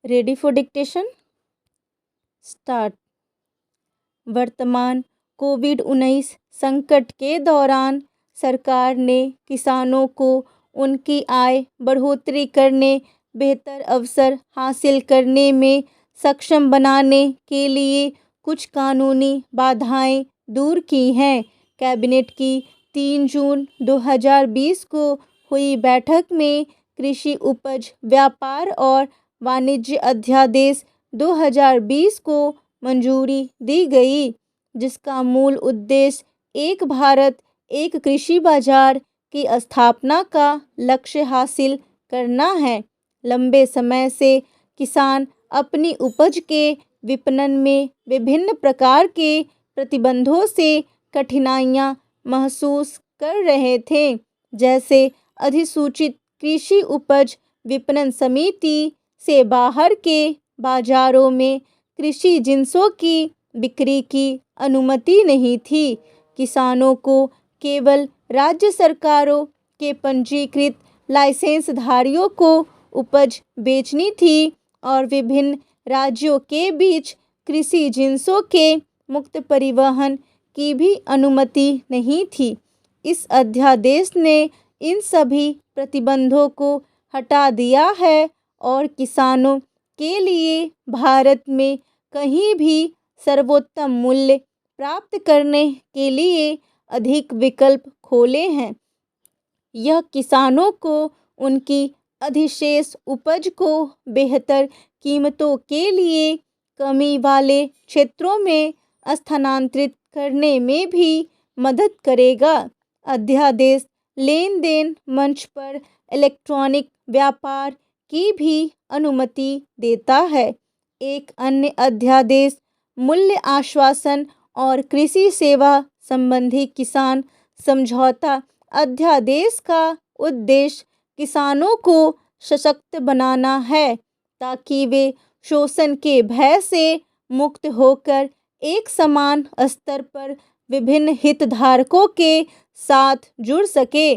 Ready for dictation? Start. वर्तमान कोविड-19 संकट के दौरान सरकार ने किसानों को उनकी आय बढ़ोतरी करने, बेहतर अवसर हासिल करने में सक्षम बनाने के लिए कुछ कानूनी बाधाएं दूर की हैं। कैबिनेट की 3 जून 2020 को हुई बैठक में कृषि उपज व्यापार और वाणिज्य अध्यादेश 2020 को मंजूरी दी गई, जिसका मूल उद्देश्य एक भारत एक कृषि बाजार की स्थापना का लक्ष्य हासिल करना है। लंबे समय से किसान अपनी उपज के विपणन में विभिन्न प्रकार के प्रतिबंधों से कठिनाइयां महसूस कर रहे थे, जैसे अधिसूचित कृषि उपज विपणन समिति से बाहर के बाजारों में कृषि जिंसों की बिक्री की अनुमति नहीं थी। किसानों को केवल राज्य सरकारों के पंजीकृत लाइसेंसधारियों को उपज बेचनी थी और विभिन्न राज्यों के बीच कृषि जिंसों के मुक्त परिवहन की भी अनुमति नहीं थी। इस अध्यादेश ने इन सभी प्रतिबंधों को हटा दिया है और किसानों के लिए भारत में कहीं भी सर्वोत्तम मूल्य प्राप्त करने के लिए अधिक विकल्प खोले हैं। यह किसानों को उनकी अधिशेष उपज को बेहतर कीमतों के लिए कमी वाले क्षेत्रों में स्थानांतरित करने में भी मदद करेगा। अध्यादेश लेन देन मंच पर इलेक्ट्रॉनिक व्यापार की भी अनुमति देता है। एक अन्य अध्यादेश मूल्य आश्वासन और कृषि सेवा संबंधी किसान समझौता अध्यादेश का उद्देश्य किसानों को सशक्त बनाना है, ताकि वे शोषण के भय से मुक्त होकर एक समान स्तर पर विभिन्न हितधारकों के साथ जुड़ सके।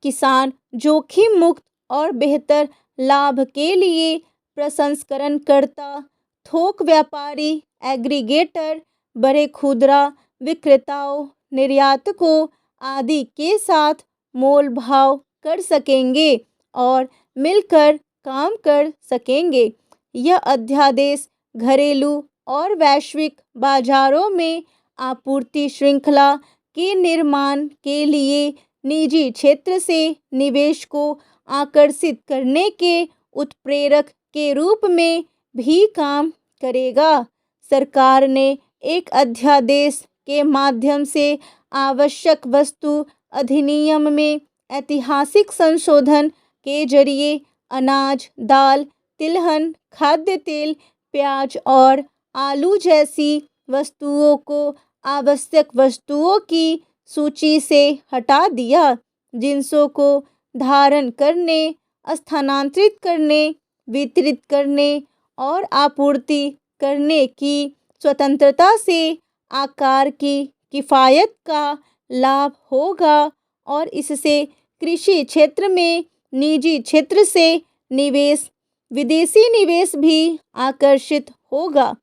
किसान जोखिम मुक्त और बेहतर लाभ के लिए प्रसंस्करणकर्ता, थोक व्यापारी, एग्रीगेटर, बड़े खुदरा विक्रेताओं, निर्यातकों आदि के साथ मोल भाव कर सकेंगे और मिलकर काम कर सकेंगे। यह अध्यादेश घरेलू और वैश्विक बाजारों में आपूर्ति श्रृंखला के निर्माण के लिए निजी क्षेत्र से निवेश को आकर्षित करने के उत्प्रेरक के रूप में भी काम करेगा। सरकार ने एक अध्यादेश के माध्यम से आवश्यक वस्तु अधिनियम में ऐतिहासिक संशोधन के जरिए अनाज, दाल, तिलहन, खाद्य तेल, प्याज और आलू जैसी वस्तुओं को आवश्यक वस्तुओं की सूची से हटा दिया। जिंसों को धारण करने, स्थानांतरित करने, वितरित करने और आपूर्ति करने की स्वतंत्रता से आकार की किफ़ायत का लाभ होगा और इससे कृषि क्षेत्र में निजी क्षेत्र से निवेश, विदेशी निवेश भी आकर्षित होगा।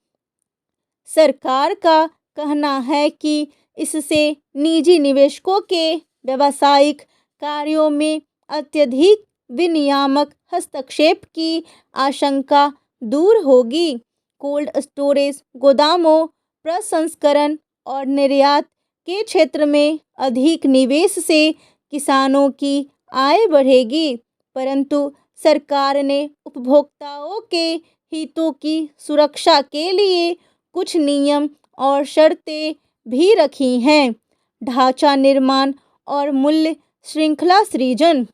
सरकार का कहना है कि इससे निजी निवेशकों के व्यावसायिक कार्यों में अत्यधिक विनियामक हस्तक्षेप की आशंका दूर होगी। कोल्ड स्टोरेज, गोदामों, प्रसंस्करण और निर्यात के क्षेत्र में अधिक निवेश से किसानों की आय बढ़ेगी, परंतु सरकार ने उपभोक्ताओं के हितों की सुरक्षा के लिए कुछ नियम और शर्तें भी रखी हैं। ढांचा निर्माण और मूल्य श्रृंखला सृजन।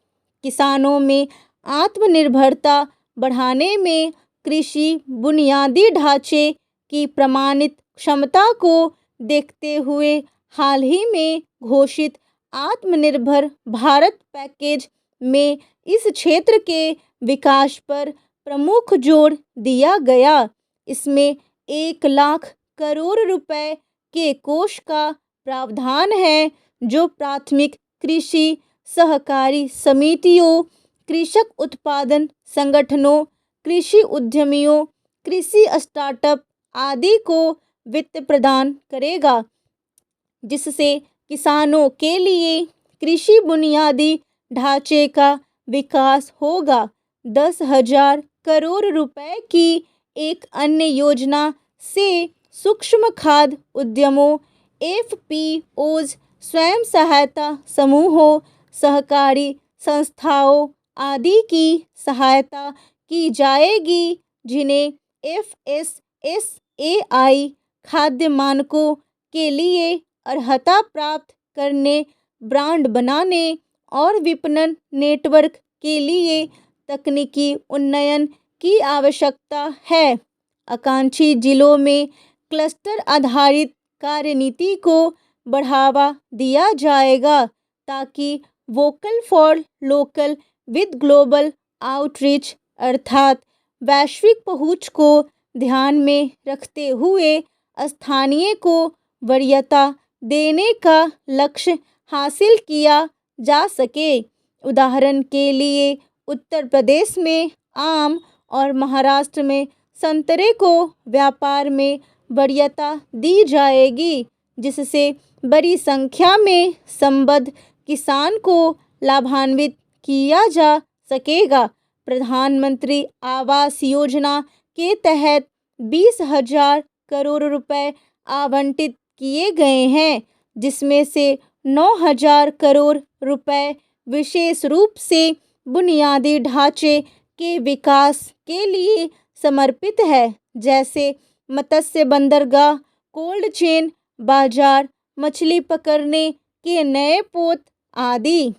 किसानों में आत्मनिर्भरता बढ़ाने में कृषि बुनियादी ढांचे की प्रमाणित क्षमता को देखते हुए हाल ही में घोषित आत्मनिर्भर भारत पैकेज में इस क्षेत्र के विकास पर प्रमुख जोर दिया गया। इसमें 1 लाख करोड़ रुपए के कोष का प्रावधान है, जो प्राथमिक कृषि सहकारी समितियों, कृषक उत्पादन संगठनों, कृषि उद्यमियों, कृषि स्टार्टअप आदि को वित्त प्रदान करेगा, जिससे किसानों के लिए कृषि बुनियादी ढांचे का विकास होगा। 10,000 करोड़ रुपए की एक अन्य योजना से सूक्ष्म खाद्य उद्यमों, एफपीओज, स्वयं सहायता समूहों, सहकारी संस्थाओं आदि की सहायता की जाएगी, जिन्हें एफएसएसएआई खाद्य मानकों के लिए अर्हता प्राप्त करने, ब्रांड बनाने और विपणन नेटवर्क के लिए तकनीकी उन्नयन की आवश्यकता है। आकांक्षी जिलों में क्लस्टर आधारित कार्यनीति को बढ़ावा दिया जाएगा, ताकि vocal for local with global outreach अर्थात वैश्विक पहुंच को ध्यान में रखते हुए स्थानीय को वरीयता देने का लक्ष्य हासिल किया जा सके। उदाहरण के लिए उत्तर प्रदेश में आम और महाराष्ट्र में संतरे को व्यापार में वरीयता दी जाएगी, जिससे बड़ी संख्या में संबद्ध किसान को लाभान्वित किया जा सकेगा। प्रधानमंत्री आवास योजना के तहत 20,000 करोड़ रुपए आवंटित किए गए हैं, जिसमें से 9,000 करोड़ रुपए विशेष रूप से बुनियादी ढांचे के विकास के लिए समर्पित है, जैसे मत्स्य बंदरगाह, कोल्ड चेन, बाजार, मछली पकड़ने के नए पोत आदि।